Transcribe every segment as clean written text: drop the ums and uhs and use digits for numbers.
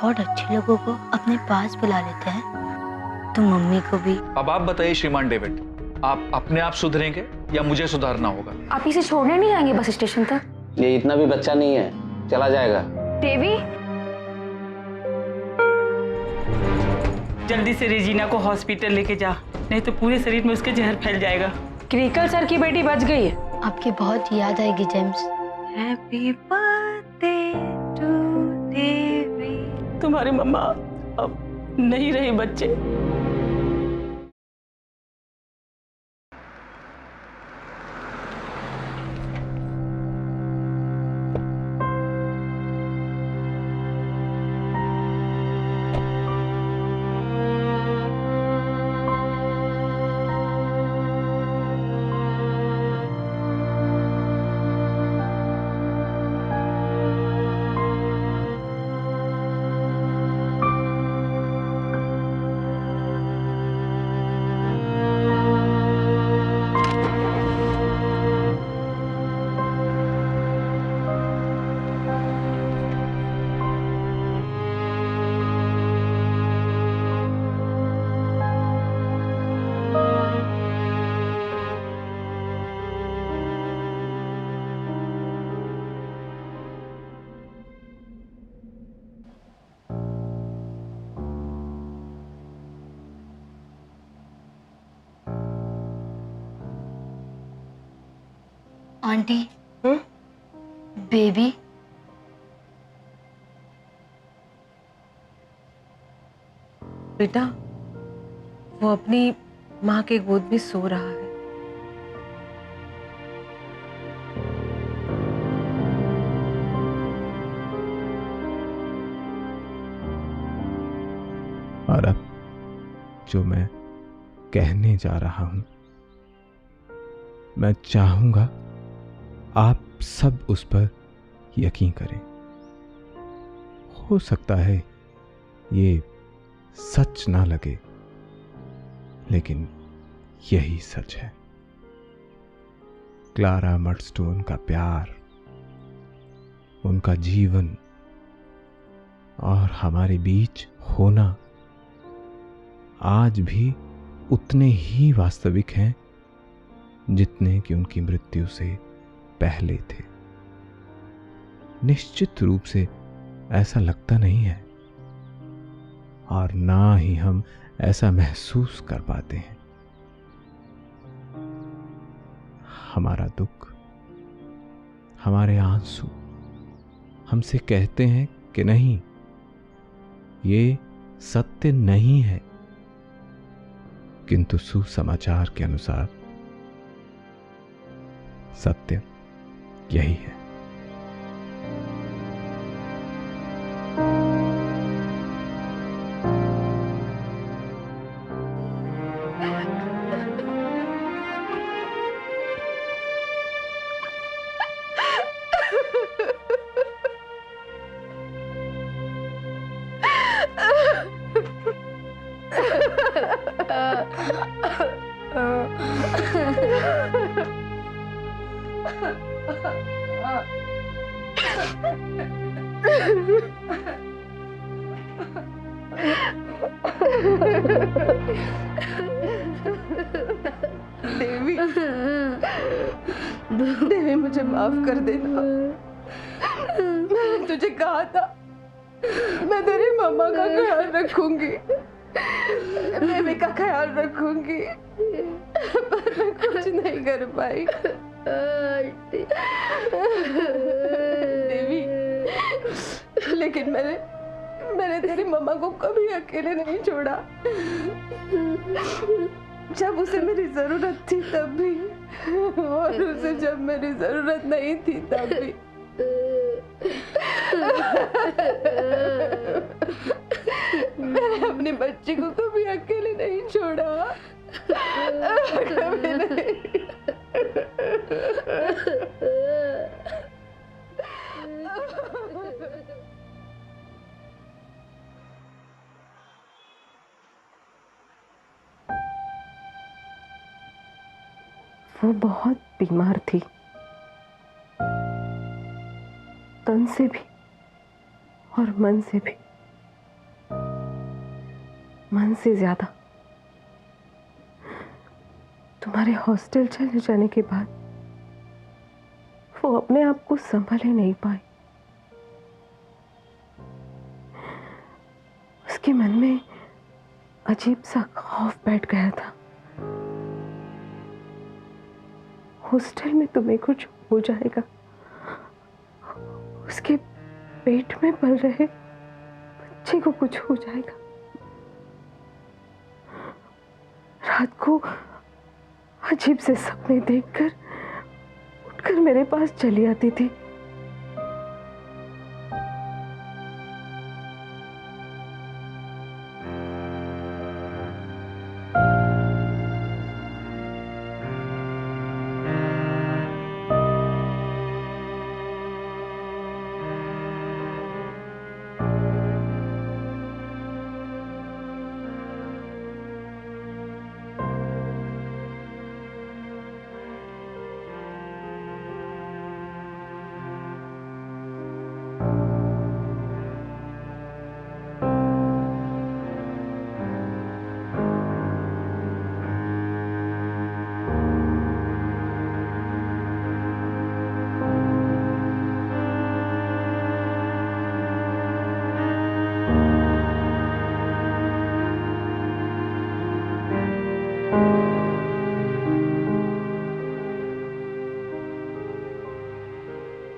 Record अच्छे लोगों को अपने पास बुला लेते हैं तो मम्मी को भी। अब आप बताइए श्रीमान डेविड, आप अपने आप सुधरेंगे या मुझे सुधारना होगा? आप इसे छोड़ने नहीं आएंगे बस स्टेशन तक? ये इतना भी बच्चा नहीं है, चला जाएगा। देवी, जल्दी से रेजीना को हॉस्पिटल लेके जा, नहीं तो पूरे शरीर में उसके जहर फैल जाएगा। क्रिकल सर की बेटी बच गई है। आपकी बहुत याद आएगी जेम्स। हैप्पी बर्थडे टू देवी। तुम्हारे मम्मा अब नहीं रहे बच्चे। आंटी, बेबी बेटा, वो अपनी माँ के गोद में सो रहा है। और अब जो मैं कहने जा रहा हूं, मैं चाहूंगा आप सब उस पर यकीन करें। हो सकता है ये सच ना लगे, लेकिन यही सच है। क्लारा मडस्टोन का प्यार, उनका जीवन और हमारे बीच होना आज भी उतने ही वास्तविक हैं जितने कि उनकी मृत्यु से पहले थे। निश्चित रूप से ऐसा लगता नहीं है, और ना ही हम ऐसा महसूस कर पाते हैं। हमारा दुख, हमारे आंसू हमसे कहते हैं कि नहीं, ये सत्य नहीं है, किंतु सुसमाचार के अनुसार सत्य यही है। देवी, देवी मुझे माफ कर देना। मैंने तुझे कहा था मैं तेरी मम्मा का ख्याल रखूंगी, बेबी का ख्याल रखूंगी, पर मैं कुछ नहीं कर पाई। देवी, लेकिन मैंने तेरी मम्मा को कभी अकेले नहीं छोड़ा। जब उसे मेरी जरूरत थी तब भी, और उसे जब मेरी जरूरत नहीं थी तब भी। मैंने अपनी बच्ची को कभी अकेले नहीं छोड़ा, कभी नहीं। वो बहुत बीमार थी, तन से भी और मन से भी। जान से ज्यादा। तुम्हारे हॉस्टल चले जाने के बाद वो अपने आप को संभाल ही नहीं पाई। उसके मन में अजीब सा खौफ बैठ गया था। हॉस्टल में तुम्हें कुछ हो जाएगा, उसके पेट में पल रहे बच्चे को कुछ हो जाएगा। रात को अजीब से सपने देखकर उठकर मेरे पास चली आती थी।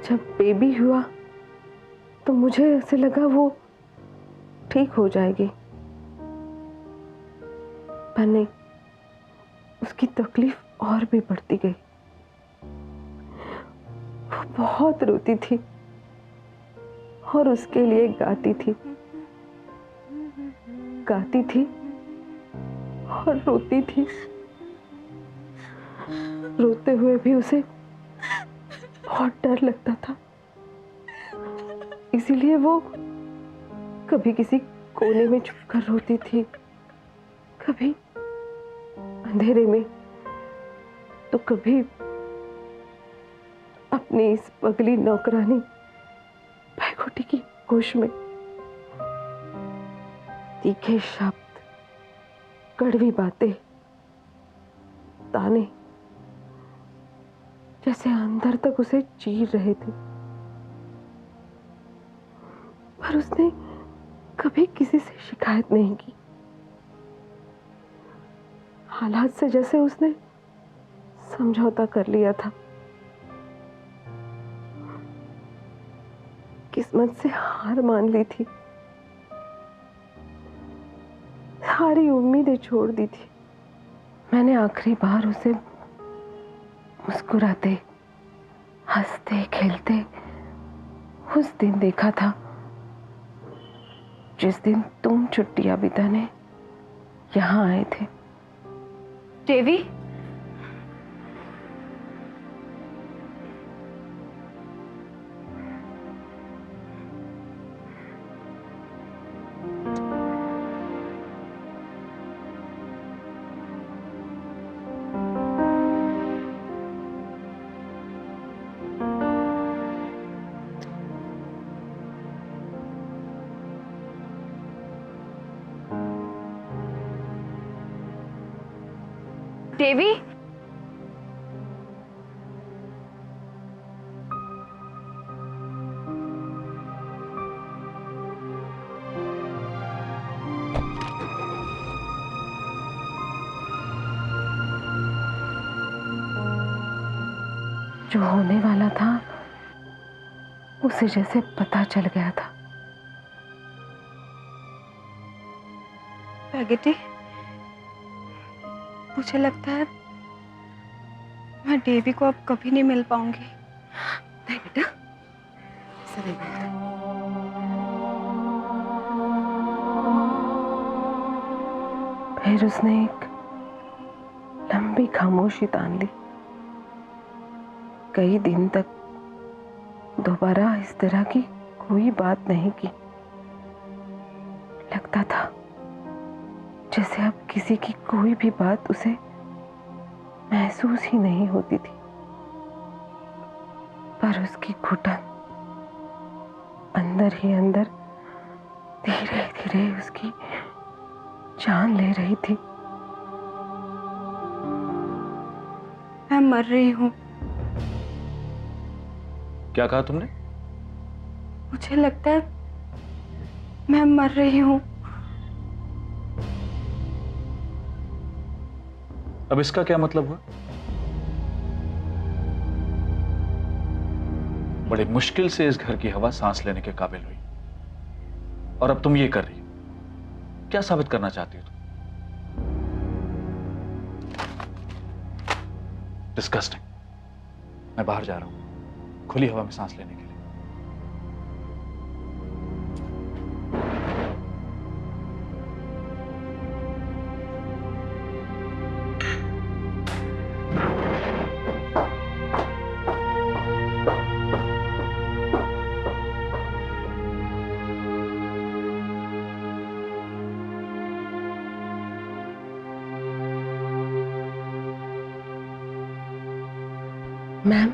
जब बेबी हुआ तो मुझे ऐसे लगा वो ठीक हो जाएगी, पर नहीं, उसकी तकलीफ और भी बढ़ती गई। वो बहुत रोती थी और उसके लिए गाती थी और रोती थी। रोते हुए भी उसे बहुत डर लगता था, इसीलिए वो कभी किसी कोने में छुपकर रोती थी, कभी अंधेरे में, तो कभी अपनी इस पगली नौकरानी पैगोटी की गोश में। तीखे शब्द, कड़वी बातें, ताने जैसे अंदर तक उसे चीर रहे थे, पर उसने कभी किसी से शिकायत नहीं की। हालात से जैसे उसने समझौता कर लिया था, किस्मत से हार मान ली थी, सारी उम्मीदें छोड़ दी थी। मैंने आखिरी बार उसे मुस्कुराते, हंसते, खेलते उस दिन देखा था जिस दिन तुम छुट्टियां बिताने यहां आए थे। देवी, देवी, जो होने वाला था उसे जैसे पता चल गया था। प्रगति, मुझे लगता है मैं देवी को अब कभी नहीं मिल पाऊंगी। नहीं बेटा, ऐसा नहीं बेटा। फिर उसने एक लंबी खामोशी तान ली। कई दिन तक दोबारा इस तरह की कोई बात नहीं की। लगता था जैसे अब किसी की कोई भी बात उसे महसूस ही नहीं होती थी। पर उसकी घुटन अंदर ही अंदर धीरे धीरे उसकी जान ले रही थी। मैं मर रही हूँ। क्या कहा तुमने? मुझे लगता है मैं मर रही हूँ। अब इसका क्या मतलब हुआ? बड़ी मुश्किल से इस घर की हवा सांस लेने के काबिल हुई, और अब तुम ये कर रही हो। क्या साबित करना चाहती हो तुम? डिस्गस्टिंग। मैं बाहर जा रहा हूं खुली हवा में सांस लेने के लिए। मैम,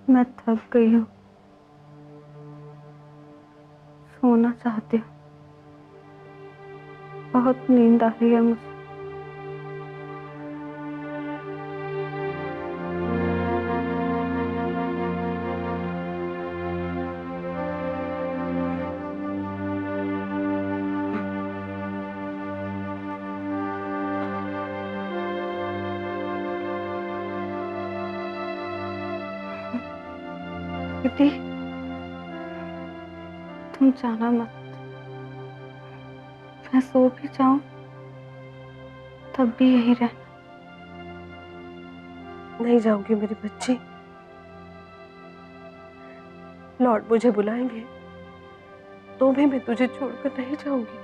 मैं थक गई हूँ, सोना चाहती हूँ। बहुत नींद आ रही है मुझे। बेटी, तुम जाना मत। मैं सो भी जाऊं तब भी यहीं रहना। नहीं जाऊंगी मेरी बच्ची। लॉर्ड मुझे बुलाएंगे तो भी मैं तुझे छोड़कर नहीं जाऊंगी।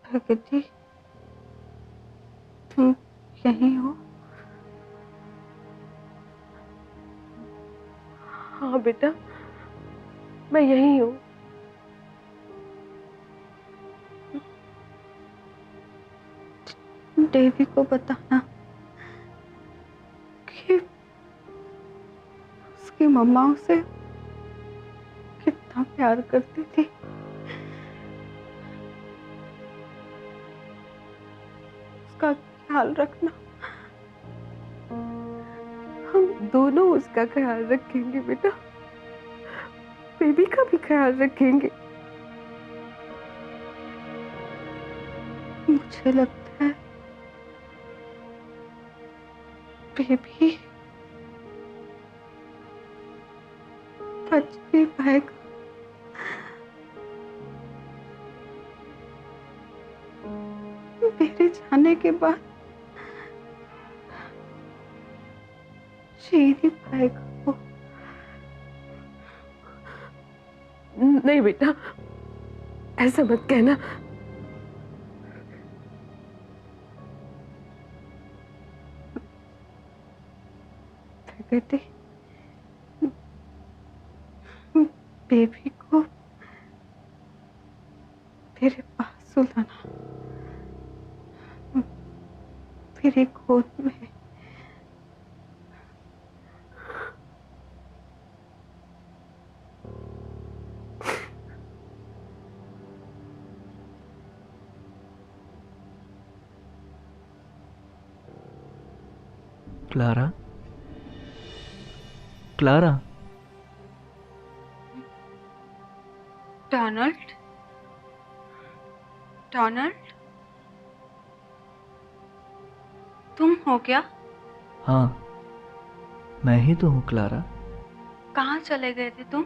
प्रगति, तुम यहीं हो? हाँ बेटा, मैं यहीं हूँ। देवी को बताना कि उसकी मम्मा उसे कितना प्यार करती थी। उसका ख्याल रखना। हम दोनों उसका ख्याल रखेंगे बेटा। बेबी का भी ख्याल रखेंगे। मुझे लगता है बेबी बच नहीं पाएगा। मेरे जाने के बाद जी नहीं पाएगा वो। नहीं बेटा, ऐसा मत कहना। प्रगति, बेबी को मेरे पास सुलाना, मेरी गोद में। Clara, Clara. डोनाल्ड, डोनाल्ड, तुम हो क्या? हाँ, मैं ही तो हूँ क्लारा। कहाँ चले गए थे तुम?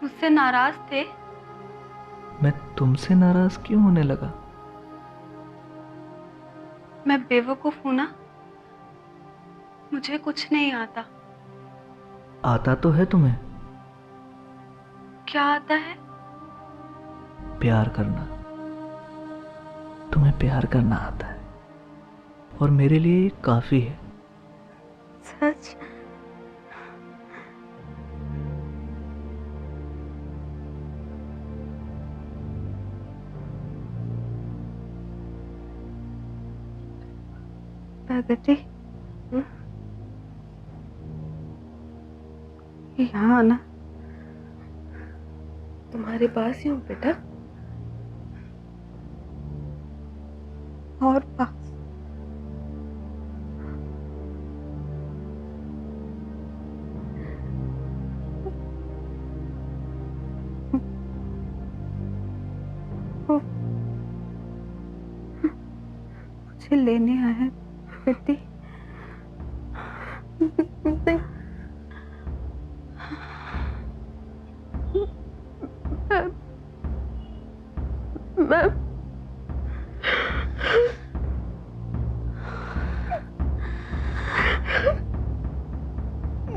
मुझसे नाराज थे? मैं तुमसे नाराज क्यों होने लगा? मैं बेवकूफ हूं ना, मुझे कुछ नहीं आता। आता तो है तुम्हें। क्या आता है? प्यार करना। तुम्हें प्यार करना आता है और मेरे लिए ये काफी है। सच? प्रगति, यहाँ आना। तुम्हारे पास ही हूँ बेटा। और पास। मुझे लेने आया है प्रगति। मैम,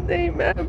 नहीं मैम।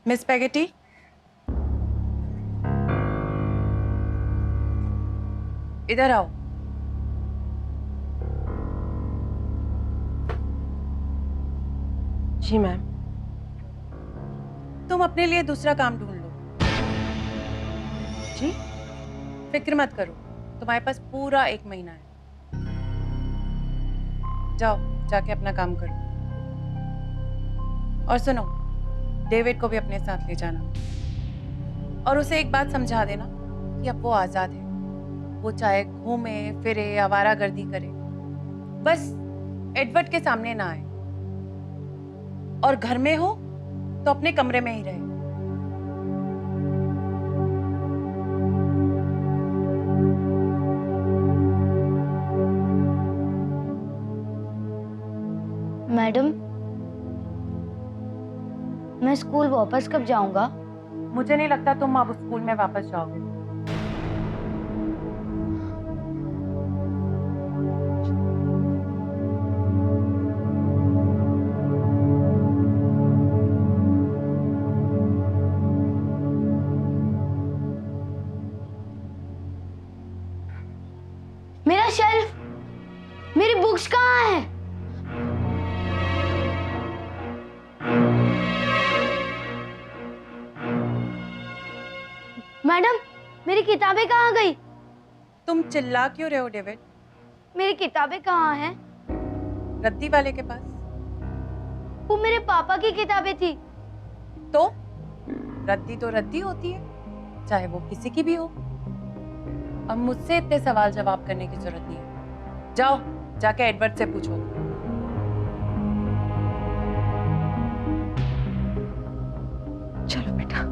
मिस पेगेटी, इधर आओ। जी मैम। तुम अपने लिए दूसरा काम ढूंढ लो। जी, फिक्र मत करो, तुम्हारे पास पूरा 1 महीना है। जाओ, जाके अपना काम करो। और सुनो, डेविड को भी अपने साथ ले जाना और उसे एक बात समझा देना कि अब वो आजाद है। वो चाहे घूमे फिरे, आवारागर्दी करे, बस एडवर्ड के सामने ना आए। और घर में हो तो अपने कमरे में ही रहे। मैडम, मैं स्कूल वापस कब जाऊंगा? मुझे नहीं लगता तुम अब स्कूल में वापस जाओगे। मेरा शेल्फ, मेरी बुक्स कहाँ है? मैडम, मेरी किताबें कहाँ गई? तुम चिल्ला क्यों रहे हो डेविड? मेरी किताबें कहाँ हैं? रद्दी वाले के पास। वो मेरे पापा की किताबें थी। तो रद्दी होती है, चाहे वो किसी की भी हो। अब मुझसे इतने सवाल जवाब करने की जरूरत नहीं है। जाओ जाके एडवर्ड से पूछो। चलो बेटा।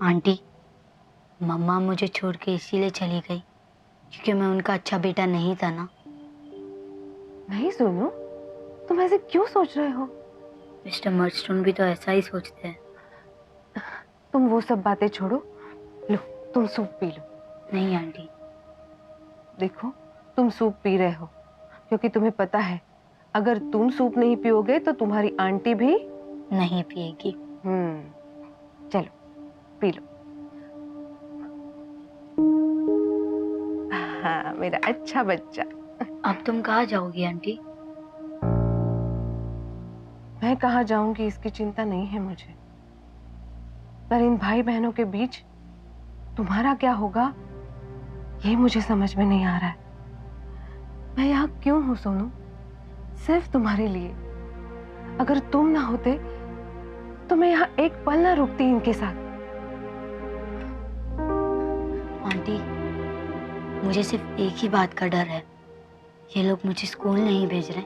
आंटी, मम्मा मुझे छोड़ के इसीलिए चली गई क्योंकि मैं उनका अच्छा बेटा नहीं था ना। नहीं सोनू, तुम ऐसे क्यों सोच रहे हो? मिस्टर मर्डस्टोन भी तो ऐसा ही सोचते हैं। तुम वो सब बातें छोड़ो, लो तुम सूप पी लो। नहीं आंटी। देखो, तुम सूप पी रहे हो क्योंकि तुम्हें पता है अगर तुम सूप नहीं पियोगे तो तुम्हारी आंटी भी नहीं पिएगी। चलो पी लो। हाँ मेरा अच्छा बच्चा। अब तुम कहाँ जाओगी आंटी? मैं कहाँ जाऊंगी इसकी चिंता नहीं है मुझे, पर इन भाई बहनों के बीच तुम्हारा क्या होगा ये मुझे समझ में नहीं आ रहा है। मैं यहाँ क्यों हूँ सोनू? सिर्फ तुम्हारे लिए। अगर तुम ना होते तो मैं यहाँ एक पल ना रुकती इनके साथ। आंटी, मुझे सिर्फ एक ही बात का डर है। ये लोग मुझे स्कूल नहीं भेज रहे।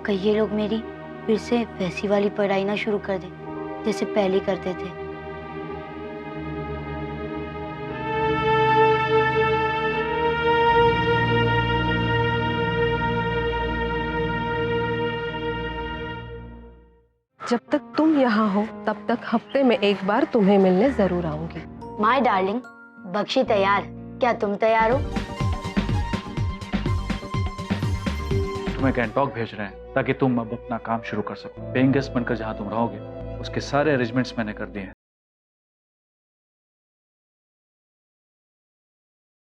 कहीं ये लोग मेरी फिर से वैसी वाली पढ़ाई ना शुरू कर दे जैसे पहले करते थे। जब तक तुम यहाँ हो तब तक हफ्ते में एक बार तुम्हें मिलने जरूर आऊंगी। माय डार्लिंग, बख्शी तैयार। क्या तुम तैयार हो? तुम्हें गैंगटॉक भेज रहे हैं ताकि तुम अब अपना काम शुरू कर सको। पेइंग गेस्ट बनकर जहां तुम रहोगे उसके सारे अरेंजमेंट्स मैंने कर दिए हैं।